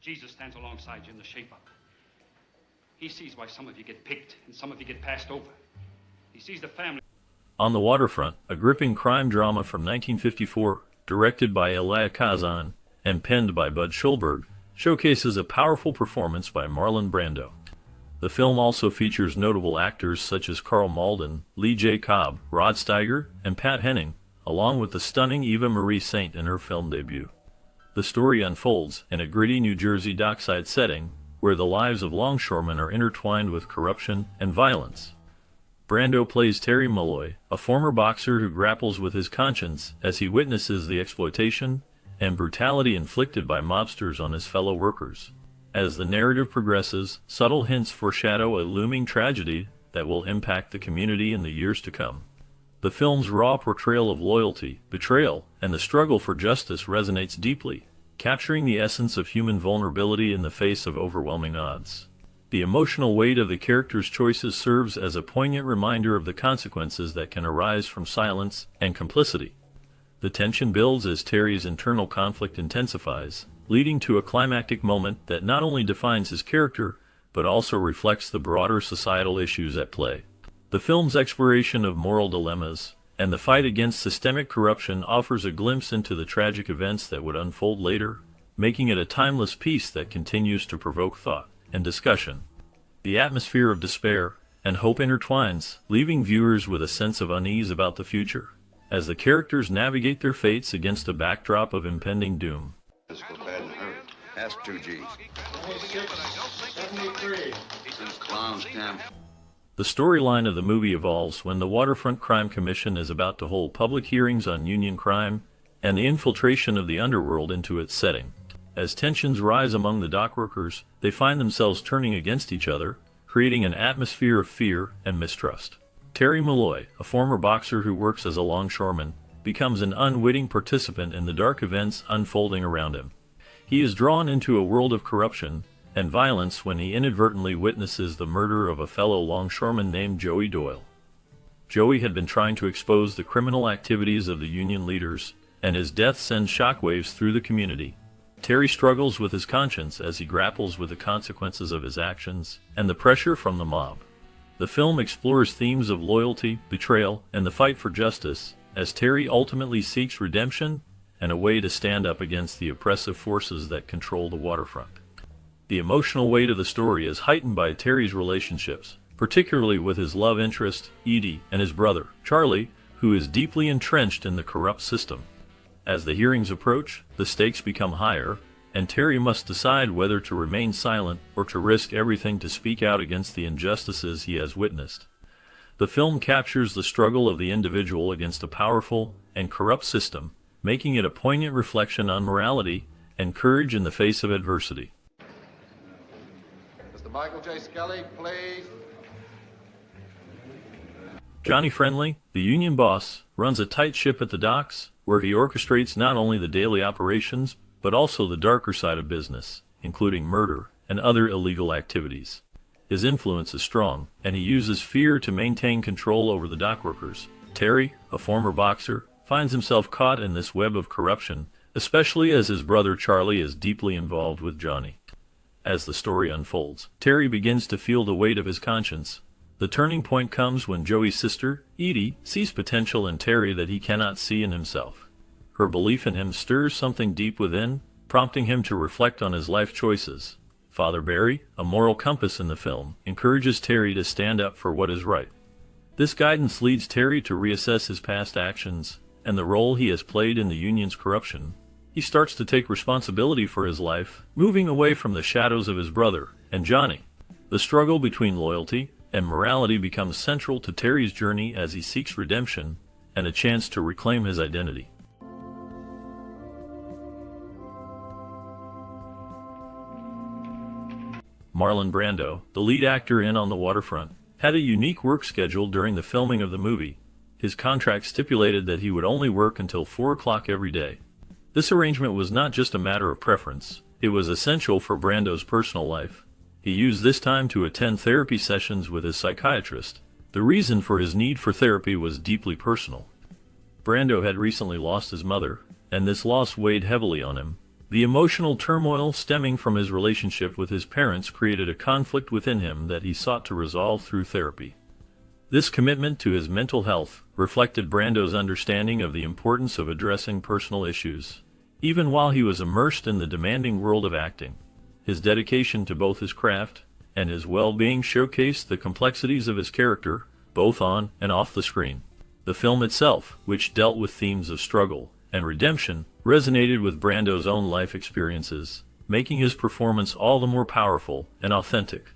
Jesus stands alongside you in the shape-up. He sees why some of you get picked and some of you get passed over. He sees the family. On the Waterfront, a gripping crime drama from 1954, directed by Elia Kazan and penned by Bud Schulberg, showcases a powerful performance by Marlon Brando. The film also features notable actors such as Karl Malden, Lee J. Cobb, Rod Steiger, and Pat Henning, along with the stunning Eva Marie Saint in her film debut. The story unfolds in a gritty New Jersey dockside setting, where the lives of longshoremen are intertwined with corruption and violence. Brando plays Terry Malloy, a former boxer who grapples with his conscience as he witnesses the exploitation and brutality inflicted by mobsters on his fellow workers. As the narrative progresses, subtle hints foreshadow a looming tragedy that will impact the community in the years to come. The film's raw portrayal of loyalty, betrayal, and the struggle for justice resonates deeply, capturing the essence of human vulnerability in the face of overwhelming odds. The emotional weight of the characters' choices serves as a poignant reminder of the consequences that can arise from silence and complicity. The tension builds as Terry's internal conflict intensifies, leading to a climactic moment that not only defines his character, but also reflects the broader societal issues at play. The film's exploration of moral dilemmas and the fight against systemic corruption offers a glimpse into the tragic events that would unfold later, making it a timeless piece that continues to provoke thought and discussion. The atmosphere of despair and hope intertwines, leaving viewers with a sense of unease about the future, as the characters navigate their fates against a backdrop of impending doom. Physical bad and hurt. Ask 2Gs. 73. These clowns can't. The storyline of the movie evolves when the Waterfront Crime Commission is about to hold public hearings on union crime and the infiltration of the underworld into its setting. As tensions rise among the dockworkers, they find themselves turning against each other, creating an atmosphere of fear and mistrust. Terry Malloy, a former boxer who works as a longshoreman, becomes an unwitting participant in the dark events unfolding around him. He is drawn into a world of corruption and violence when he inadvertently witnesses the murder of a fellow longshoreman named Joey Doyle. Joey had been trying to expose the criminal activities of the union leaders, and his death sends shockwaves through the community. Terry struggles with his conscience as he grapples with the consequences of his actions and the pressure from the mob. The film explores themes of loyalty, betrayal, and the fight for justice, as Terry ultimately seeks redemption and a way to stand up against the oppressive forces that control the waterfront. The emotional weight of the story is heightened by Terry's relationships, particularly with his love interest, Edie, and his brother, Charlie, who is deeply entrenched in the corrupt system. As the hearings approach, the stakes become higher, and Terry must decide whether to remain silent or to risk everything to speak out against the injustices he has witnessed. The film captures the struggle of the individual against a powerful and corrupt system, making it a poignant reflection on morality and courage in the face of adversity. Mr. Michael J. Skelly, please. Johnny Friendly, the union boss, runs a tight ship at the docks, where he orchestrates not only the daily operations, but also the darker side of business, including murder and other illegal activities. His influence is strong, and he uses fear to maintain control over the dockworkers. Terry, a former boxer, finds himself caught in this web of corruption, especially as his brother Charlie is deeply involved with Johnny. As the story unfolds, Terry begins to feel the weight of his conscience. The turning point comes when Joey's sister, Edie, sees potential in Terry that he cannot see in himself. Her belief in him stirs something deep within, prompting him to reflect on his life choices. Father Barry, a moral compass in the film, encourages Terry to stand up for what is right. This guidance leads Terry to reassess his past actions and the role he has played in the union's corruption. He starts to take responsibility for his life, moving away from the shadows of his brother and Johnny. The struggle between loyalty and morality becomes central to Terry's journey as he seeks redemption and a chance to reclaim his identity. Marlon Brando, the lead actor in On the Waterfront, had a unique work schedule during the filming of the movie. His contract stipulated that he would only work until 4 o'clock every day. This arrangement was not just a matter of preference, it was essential for Brando's personal life. He used this time to attend therapy sessions with his psychiatrist. The reason for his need for therapy was deeply personal. Brando had recently lost his mother, and this loss weighed heavily on him. The emotional turmoil stemming from his relationship with his parents created a conflict within him that he sought to resolve through therapy. This commitment to his mental health reflected Brando's understanding of the importance of addressing personal issues, even while he was immersed in the demanding world of acting. His dedication to both his craft and his well-being showcased the complexities of his character, both on and off the screen. The film itself, which dealt with themes of struggle and redemption, resonated with Brando's own life experiences, making his performance all the more powerful and authentic.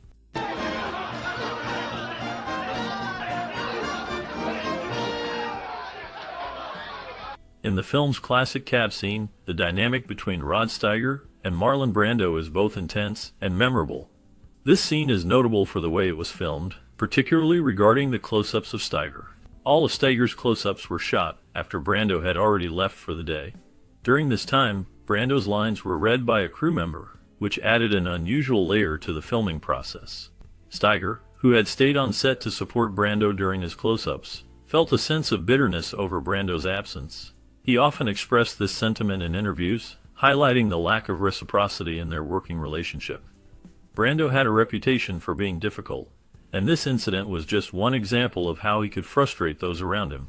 In the film's classic cab scene, the dynamic between Rod Steiger and Marlon Brando is both intense and memorable. This scene is notable for the way it was filmed, particularly regarding the close-ups of Steiger. All of Steiger's close-ups were shot after Brando had already left for the day. During this time, Brando's lines were read by a crew member, which added an unusual layer to the filming process. Steiger, who had stayed on set to support Brando during his close-ups, felt a sense of bitterness over Brando's absence. He often expressed this sentiment in interviews, highlighting the lack of reciprocity in their working relationship. Brando had a reputation for being difficult, and this incident was just one example of how he could frustrate those around him.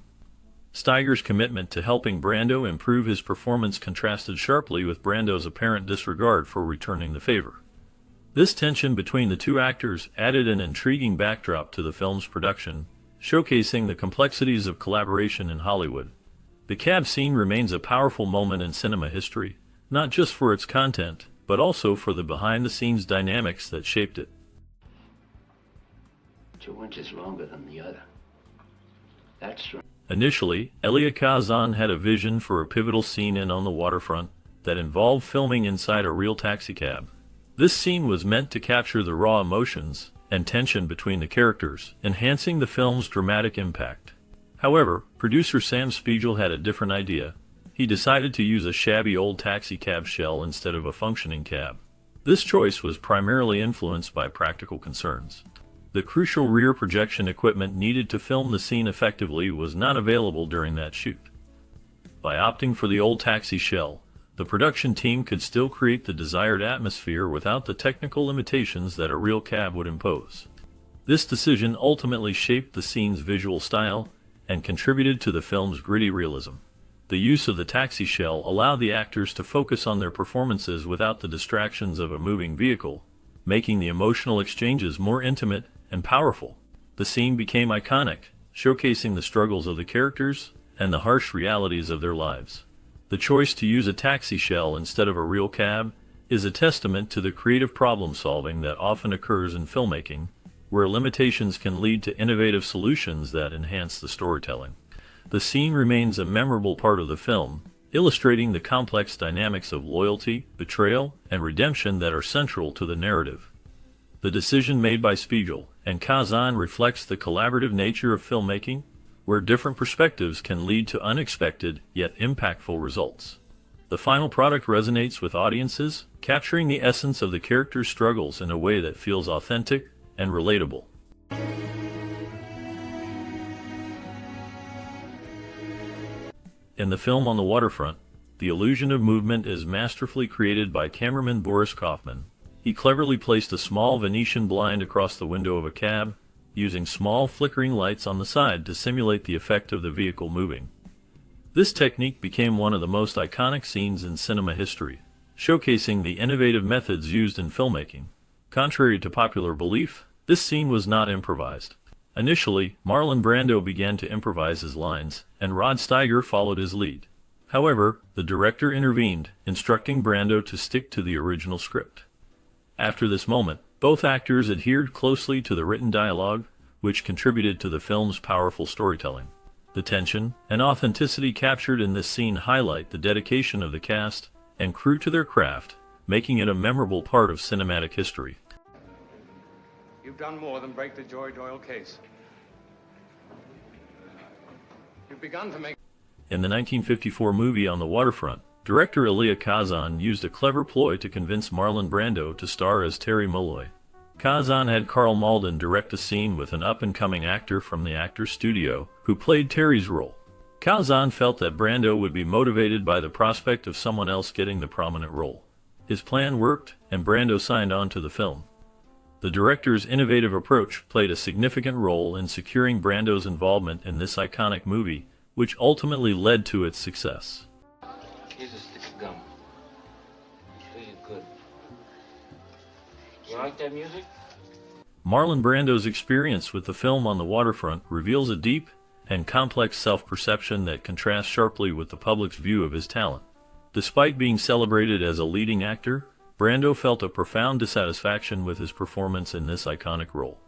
Steiger's commitment to helping Brando improve his performance contrasted sharply with Brando's apparent disregard for returning the favor. This tension between the two actors added an intriguing backdrop to the film's production, showcasing the complexities of collaboration in Hollywood. The cab scene remains a powerful moment in cinema history, not just for its content, but also for the behind-the-scenes dynamics that shaped it. 2 inches longer than the other. That's true. Initially, Elia Kazan had a vision for a pivotal scene in On the Waterfront that involved filming inside a real taxicab. This scene was meant to capture the raw emotions and tension between the characters, enhancing the film's dramatic impact. However, producer Sam Spiegel had a different idea. He decided to use a shabby old taxicab shell instead of a functioning cab. This choice was primarily influenced by practical concerns. The crucial rear projection equipment needed to film the scene effectively was not available during that shoot. By opting for the old taxi shell, the production team could still create the desired atmosphere without the technical limitations that a real cab would impose. This decision ultimately shaped the scene's visual style and contributed to the film's gritty realism. The use of the taxi shell allowed the actors to focus on their performances without the distractions of a moving vehicle, making the emotional exchanges more intimate and powerful. The scene became iconic, showcasing the struggles of the characters and the harsh realities of their lives. The choice to use a taxi shell instead of a real cab is a testament to the creative problem-solving that often occurs in filmmaking, where limitations can lead to innovative solutions that enhance the storytelling. The scene remains a memorable part of the film, illustrating the complex dynamics of loyalty, betrayal, and redemption that are central to the narrative. The decision made by Spiegel and Kazan reflects the collaborative nature of filmmaking, where different perspectives can lead to unexpected yet impactful results. The final product resonates with audiences, capturing the essence of the characters' struggles in a way that feels authentic and relatable. In the film On the Waterfront, the illusion of movement is masterfully created by cameraman Boris Kaufman. He cleverly placed a small Venetian blind across the window of a cab, using small flickering lights on the side to simulate the effect of the vehicle moving. This technique became one of the most iconic scenes in cinema history, showcasing the innovative methods used in filmmaking. Contrary to popular belief, this scene was not improvised. Initially, Marlon Brando began to improvise his lines, and Rod Steiger followed his lead. However, the director intervened, instructing Brando to stick to the original script. After this moment, both actors adhered closely to the written dialogue, which contributed to the film's powerful storytelling. The tension and authenticity captured in this scene highlight the dedication of the cast and crew to their craft, making it a memorable part of cinematic history. You've done more than break the George Doyle case. You've begun to make... In the 1954 movie On the Waterfront, director Elia Kazan used a clever ploy to convince Marlon Brando to star as Terry Molloy. Kazan had Karl Malden direct a scene with an up-and-coming actor from the Actors Studio, who played Terry's role. Kazan felt that Brando would be motivated by the prospect of someone else getting the prominent role. His plan worked, and Brando signed on to the film. The director's innovative approach played a significant role in securing Brando's involvement in this iconic movie, which ultimately led to its success. Here's a stick of gum. Feel you good. You like that music? Marlon Brando's experience with the film On the Waterfront reveals a deep and complex self-perception that contrasts sharply with the public's view of his talent. Despite being celebrated as a leading actor, Brando felt a profound dissatisfaction with his performance in this iconic role.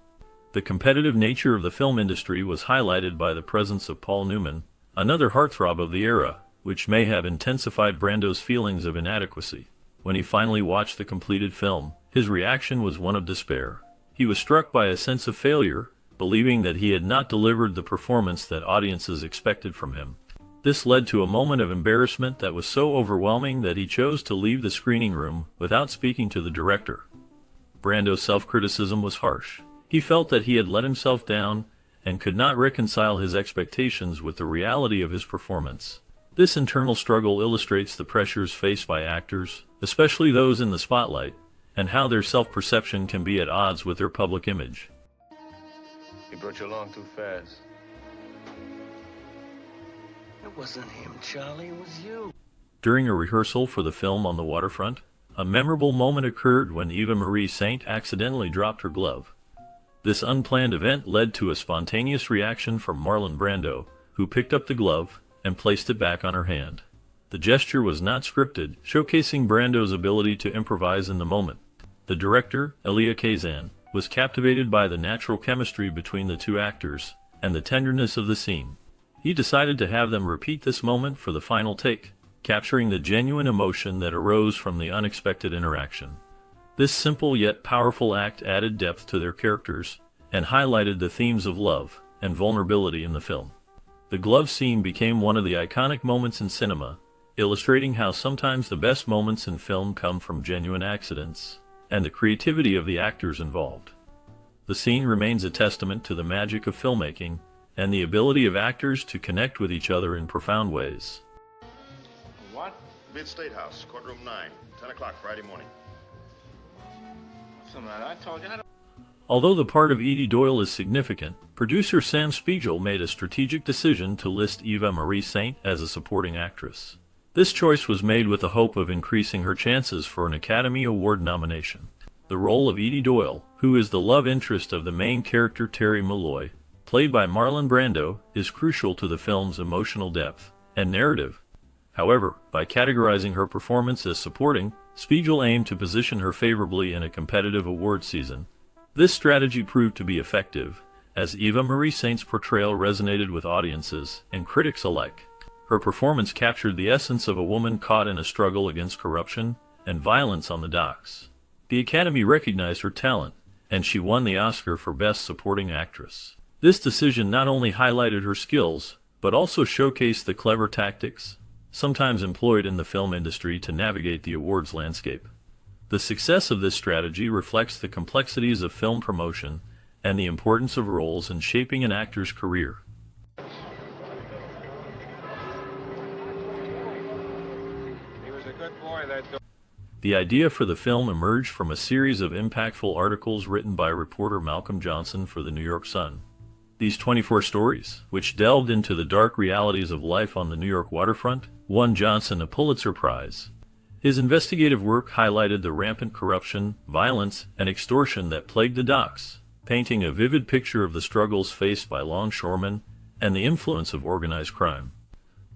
The competitive nature of the film industry was highlighted by the presence of Paul Newman, another heartthrob of the era, which may have intensified Brando's feelings of inadequacy. When he finally watched the completed film, his reaction was one of despair. He was struck by a sense of failure, believing that he had not delivered the performance that audiences expected from him. This led to a moment of embarrassment that was so overwhelming that he chose to leave the screening room without speaking to the director. Brando's self-criticism was harsh. He felt that he had let himself down and could not reconcile his expectations with the reality of his performance. This internal struggle illustrates the pressures faced by actors, especially those in the spotlight, and how their self-perception can be at odds with their public image. He brought you along too fast. It wasn't him, Charlie. It was you. During a rehearsal for the film On the Waterfront, a memorable moment occurred when Eva Marie Saint accidentally dropped her glove. This unplanned event led to a spontaneous reaction from Marlon Brando, who picked up the glove and placed it back on her hand. The gesture was not scripted, showcasing Brando's ability to improvise in the moment. The director, Elia Kazan, was captivated by the natural chemistry between the two actors and the tenderness of the scene. He decided to have them repeat this moment for the final take, capturing the genuine emotion that arose from the unexpected interaction. This simple yet powerful act added depth to their characters and highlighted the themes of love and vulnerability in the film. The glove scene became one of the iconic moments in cinema, illustrating how sometimes the best moments in film come from genuine accidents and the creativity of the actors involved. The scene remains a testament to the magic of filmmaking and the ability of actors to connect with each other in profound ways. What? Mid State House, courtroom 9, 10 o'clock Friday morning. Something I told you. Although the part of Edie Doyle is significant, producer Sam Spiegel made a strategic decision to list Eva Marie Saint as a supporting actress. This choice was made with the hope of increasing her chances for an Academy Award nomination. The role of Edie Doyle, who is the love interest of the main character Terry Malloy, played by Marlon Brando, is crucial to the film's emotional depth and narrative. However, by categorizing her performance as supporting, Spiegel aimed to position her favorably in a competitive award season. This strategy proved to be effective, as Eva Marie Saint's portrayal resonated with audiences and critics alike. Her performance captured the essence of a woman caught in a struggle against corruption and violence on the docks. The Academy recognized her talent, and she won the Oscar for Best Supporting Actress. This decision not only highlighted her skills, but also showcased the clever tactics, sometimes employed in the film industry to navigate the awards landscape. The success of this strategy reflects the complexities of film promotion and the importance of roles in shaping an actor's career. He was a good boy, that dog. The idea for the film emerged from a series of impactful articles written by reporter Malcolm Johnson for the New York Sun. These 24 stories, which delved into the dark realities of life on the New York waterfront, won Johnson a Pulitzer Prize. His investigative work highlighted the rampant corruption, violence, and extortion that plagued the docks, painting a vivid picture of the struggles faced by longshoremen and the influence of organized crime.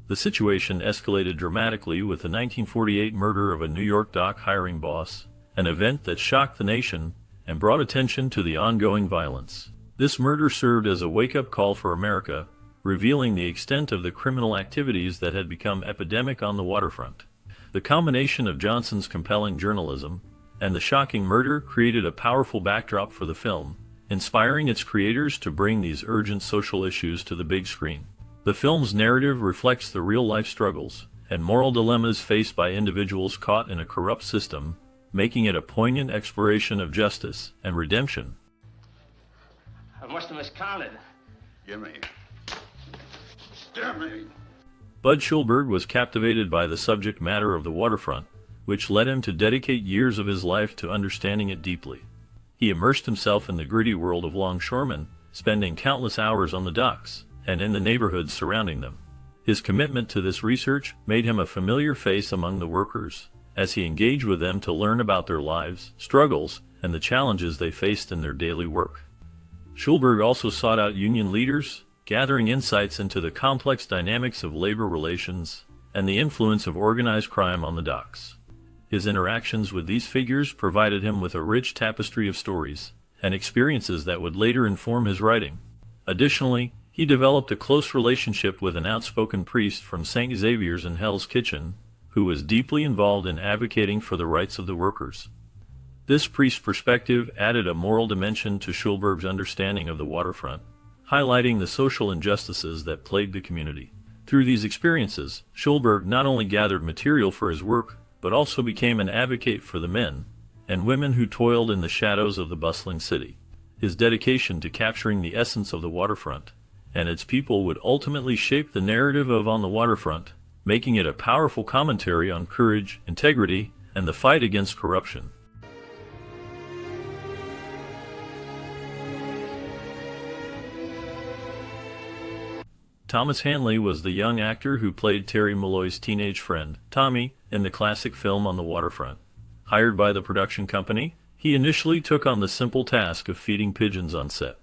The situation escalated dramatically with the 1948 murder of a New York dock hiring boss, an event that shocked the nation and brought attention to the ongoing violence. This murder served as a wake-up call for America, revealing the extent of the criminal activities that had become epidemic on the waterfront. The combination of Johnson's compelling journalism and the shocking murder created a powerful backdrop for the film, inspiring its creators to bring these urgent social issues to the big screen. The film's narrative reflects the real-life struggles and moral dilemmas faced by individuals caught in a corrupt system, making it a poignant exploration of justice and redemption. I must have miscounted. Gimme. Gimme. Bud Schulberg was captivated by the subject matter of the waterfront, which led him to dedicate years of his life to understanding it deeply. He immersed himself in the gritty world of longshoremen, spending countless hours on the docks and in the neighborhoods surrounding them. His commitment to this research made him a familiar face among the workers, as he engaged with them to learn about their lives, struggles, and the challenges they faced in their daily work. Schulberg also sought out union leaders, gathering insights into the complex dynamics of labor relations and the influence of organized crime on the docks. His interactions with these figures provided him with a rich tapestry of stories and experiences that would later inform his writing. Additionally, he developed a close relationship with an outspoken priest from St. Xavier's in Hell's Kitchen, who was deeply involved in advocating for the rights of the workers. This priest's perspective added a moral dimension to Schulberg's understanding of the waterfront, highlighting the social injustices that plagued the community. Through these experiences, Schulberg not only gathered material for his work, but also became an advocate for the men and women who toiled in the shadows of the bustling city. His dedication to capturing the essence of the waterfront and its people would ultimately shape the narrative of On the Waterfront, making it a powerful commentary on courage, integrity, and the fight against corruption. Thomas Hanley was the young actor who played Terry Malloy's teenage friend, Tommy, in the classic film On the Waterfront. Hired by the production company, he initially took on the simple task of feeding pigeons on set.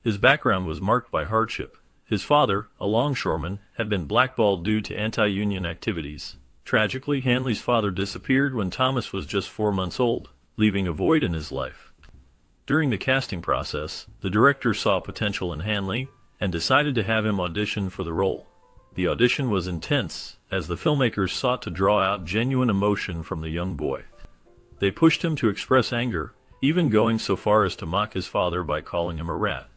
His background was marked by hardship. His father, a longshoreman, had been blackballed due to anti-union activities. Tragically, Hanley's father disappeared when Thomas was just 4 months old, leaving a void in his life. During the casting process, the director saw potential in Hanley and decided to have him audition for the role. The audition was intense, as the filmmakers sought to draw out genuine emotion from the young boy. They pushed him to express anger, even going so far as to mock his father by calling him a rat.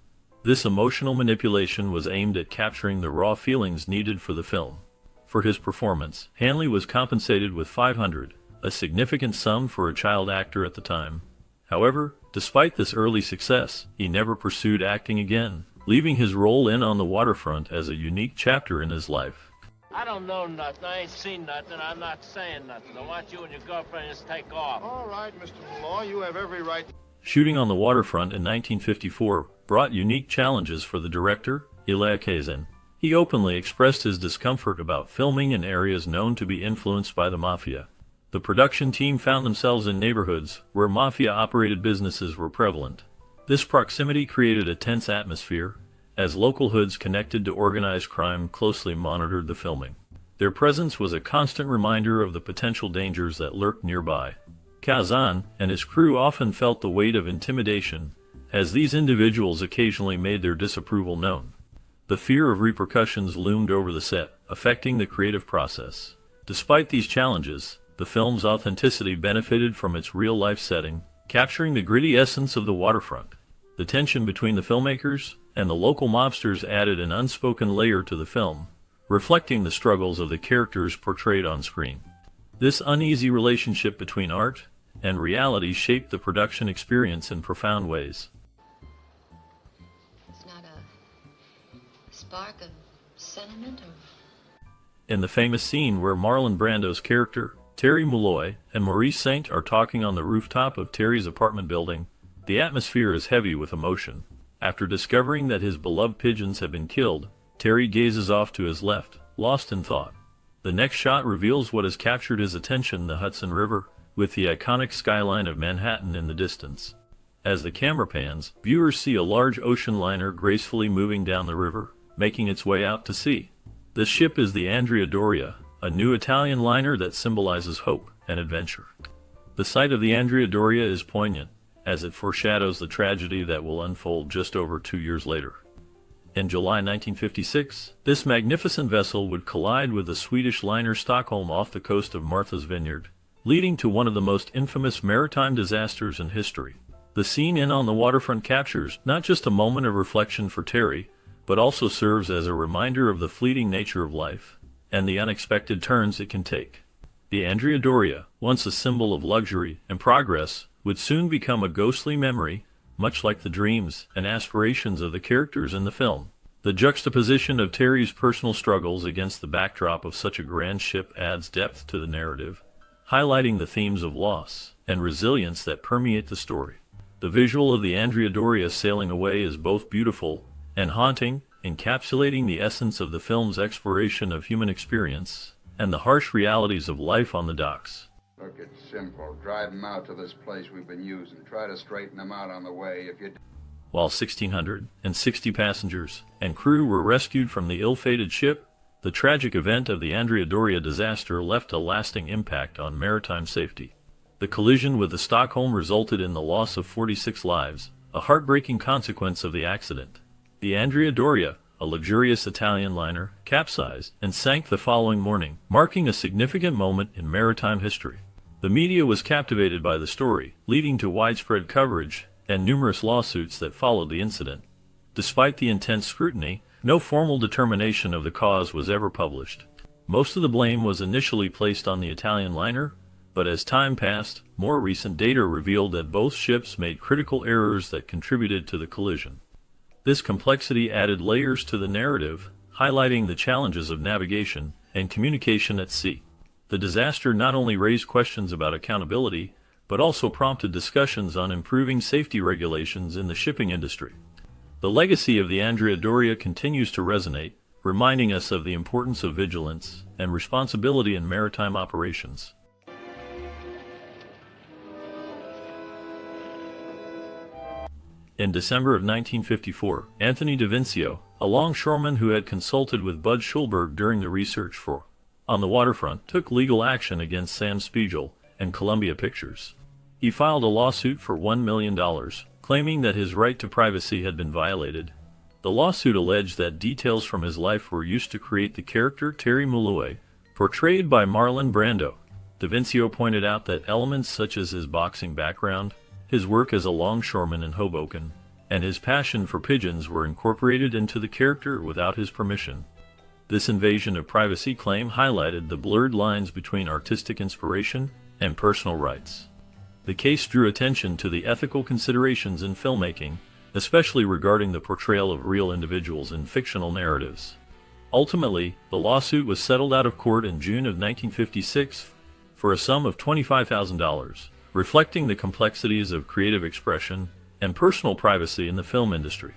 This emotional manipulation was aimed at capturing the raw feelings needed for the film. For his performance, Hanley was compensated with $500, a significant sum for a child actor at the time. However, despite this early success, he never pursued acting again, leaving his role in On the Waterfront as a unique chapter in his life. I don't know nothing. I ain't seen nothing. I'm not saying nothing. I want you and your girlfriend to just take off. All right, Mr. Malloy, you have every right. Shooting On the Waterfront in 1954 brought unique challenges for the director, Elia Kazan. He openly expressed his discomfort about filming in areas known to be influenced by the mafia. The production team found themselves in neighborhoods where mafia-operated businesses were prevalent. This proximity created a tense atmosphere, as local hoods connected to organized crime closely monitored the filming. Their presence was a constant reminder of the potential dangers that lurked nearby. Kazan and his crew often felt the weight of intimidation, as these individuals occasionally made their disapproval known. The fear of repercussions loomed over the set, affecting the creative process. Despite these challenges, the film's authenticity benefited from its real-life setting, capturing the gritty essence of the waterfront. The tension between the filmmakers and the local mobsters added an unspoken layer to the film, reflecting the struggles of the characters portrayed on screen. This uneasy relationship between art and reality shaped the production experience in profound ways. It's not a spark of sentiment or... In the famous scene where Marlon Brando's character, Terry Malloy, and Maurice Saint are talking on the rooftop of Terry's apartment building, the atmosphere is heavy with emotion. After discovering that his beloved pigeons have been killed, Terry gazes off to his left, lost in thought. The next shot reveals what has captured his attention, the Hudson River, with the iconic skyline of Manhattan in the distance. As the camera pans, viewers see a large ocean liner gracefully moving down the river, making its way out to sea. This ship is the Andrea Doria, a new Italian liner that symbolizes hope and adventure. The sight of the Andrea Doria is poignant, as it foreshadows the tragedy that will unfold just over 2 years later. In July 1956, this magnificent vessel would collide with the Swedish liner Stockholm off the coast of Martha's Vineyard, leading to one of the most infamous maritime disasters in history. The scene in On the Waterfront captures not just a moment of reflection for Terry, but also serves as a reminder of the fleeting nature of life and the unexpected turns it can take. The Andrea Doria, once a symbol of luxury and progress, would soon become a ghostly memory, much like the dreams and aspirations of the characters in the film. The juxtaposition of Terry's personal struggles against the backdrop of such a grand ship adds depth to the narrative, highlighting the themes of loss and resilience that permeate the story. The visual of the Andrea Doria sailing away is both beautiful and haunting, encapsulating the essence of the film's exploration of human experience and the harsh realities of life on the docks. Look, it's simple. Drive them out to this place we've been using. Try to straighten them out on the way. If you... While 1,660 passengers and crew were rescued from the ill-fated ship, the tragic event of the Andrea Doria disaster left a lasting impact on maritime safety. The collision with the Stockholm resulted in the loss of 46 lives, a heartbreaking consequence of the accident. The Andrea Doria, a luxurious Italian liner, capsized and sank the following morning, marking a significant moment in maritime history. The media was captivated by the story, leading to widespread coverage and numerous lawsuits that followed the incident. Despite the intense scrutiny, no formal determination of the cause was ever published. Most of the blame was initially placed on the Italian liner, but as time passed, more recent data revealed that both ships made critical errors that contributed to the collision. This complexity added layers to the narrative, highlighting the challenges of navigation and communication at sea. The disaster not only raised questions about accountability, but also prompted discussions on improving safety regulations in the shipping industry. The legacy of the Andrea Doria continues to resonate, reminding us of the importance of vigilance and responsibility in maritime operations. In December of 1954, Anthony DaVincio, a longshoreman who had consulted with Bud Schulberg during the research for On the Waterfront, took legal action against Sam Spiegel and Columbia Pictures. He filed a lawsuit for $1 million, claiming that his right to privacy had been violated. The lawsuit alleged that details from his life were used to create the character Terry Molloy, portrayed by Marlon Brando. DaVincio pointed out that elements such as his boxing background, his work as a longshoreman in Hoboken, and his passion for pigeons were incorporated into the character without his permission. This invasion of privacy claim highlighted the blurred lines between artistic inspiration and personal rights. The case drew attention to the ethical considerations in filmmaking, especially regarding the portrayal of real individuals in fictional narratives. Ultimately, the lawsuit was settled out of court in June of 1956 for a sum of $25,000. Reflecting the complexities of creative expression and personal privacy in the film industry.